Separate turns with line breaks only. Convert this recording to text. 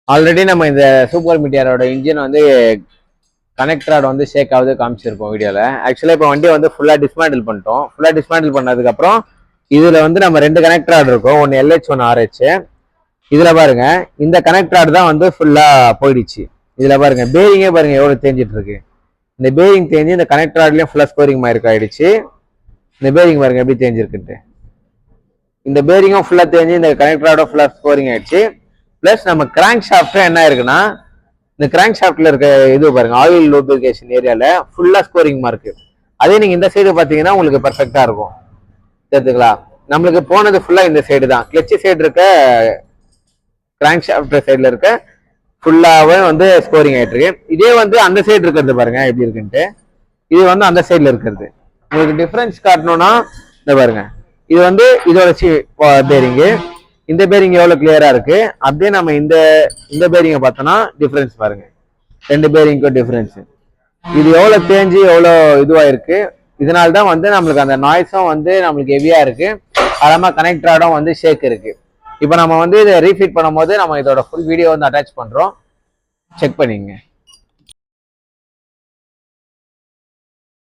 Already நம்ம இந்த super மீட்டியரோட engine வந்து கனெக்ட் ராட் வந்து ஷேக் ஆகுது காமிச்சிருப்போம் வீடியோவில். ஆக்சுவலாக இப்போ வண்டியை வந்து ஃபுல்லாக டிஸ்மேண்டில் பண்ணிட்டோம். ஃபுல்லாக டிஸ்மேண்டில் பண்ணதுக்கப்புறம் இதில் வந்து நம்ம 2 கனெக்ட் ராட் இருக்கும், ஒன்று LH ஒன்று RH. இதில் பாருங்க இந்த கனெக்ட் ராட் தான் வந்து ஃபுல்லாக போயிடுச்சு. இதில் பாருங்க பேரிங்கே பாருங்க எவ்வளோ தேஞ்சிட்டு இருக்கு. இந்த பேரிங் தேஞ்சு இந்த கனெக்ட் ராட்லேயும் ஃபுல்லாக ஸ்கோரிங் மாதிரி ஆயிடுச்சு. இந்த பேரிங் பாருங்க எப்படி தேஞ்சிருக்குன்ட்டு. இந்த பேரிங்கும் ஃபுல்லாக தேஞ்சு இந்த கனெக்ட் ராடும் ஃபுல்லாக ஸ்கோரிங் ஆயிடுச்சு. ப்ளஸ் நம்ம கிராங்க் ஷாஃப்ட்டும் என்ன இருக்குன்னா, இந்த கிராங்க் ஷாஃப்ட்ல இருக்க இது பாருங்க ஆயில் லூப்ரிகேஷன் ஏரியால ஃபுல்லா ஸ்கோரிங் மார்க். அதே நீங்க இந்த சைடு பாத்தீங்கன்னா உங்களுக்கு பெர்ஃபெக்டா இருக்கும். தெரிஞ்சுங்களா? நம்மளுக்கு போனது ஃபுல்லா இந்த சைடு தான். கிளட்ச் சைடு இருக்க கிராங்க் ஷாஃப்ட் சைடுல இருக்க ஃபுல்லாவே வந்து ஸ்கோரிங் ஆயிட்டு இருக்கு. இதே வந்து அந்த சைடு இருக்கிறது பாருங்க எப்படி இருக்குன்ட்டு. இது வந்து அந்த சைடுல இருக்கிறது. உங்களுக்கு டிஃபரன்ஸ் காட்டணும்னா இந்த பாருங்க, இது வந்து இதோட பேரிங்கு, இந்த பேரிங் எவ்வளவு கிளியரா இருக்கு. அப்படியே நம்ம இந்த பேரிங்கை பார்த்தோம்னா டிஃபரன்ஸ் பாருங்க, 2 பேரிங்க்கும் டிஃபரன்ஸ். இது எவ்வளவு தேஞ்சு எவ்வளவு இதுவா இருக்கு. இதனால்தான் வந்து நம்மளுக்கு அந்த நாய்ஸும் வந்து நம்மளுக்கு ஹெவியா இருக்கு. அதாம கனெக்ட் ராடும் வந்து ஷேக் இருக்கு. இப்போ நம்ம வந்து இதை ரீஃபிட் பண்ணும்போது நம்ம இதோட ஃபுல் வீடியோ வந்து அட்டாச் பண்றோம், செக் பண்ணிங்க.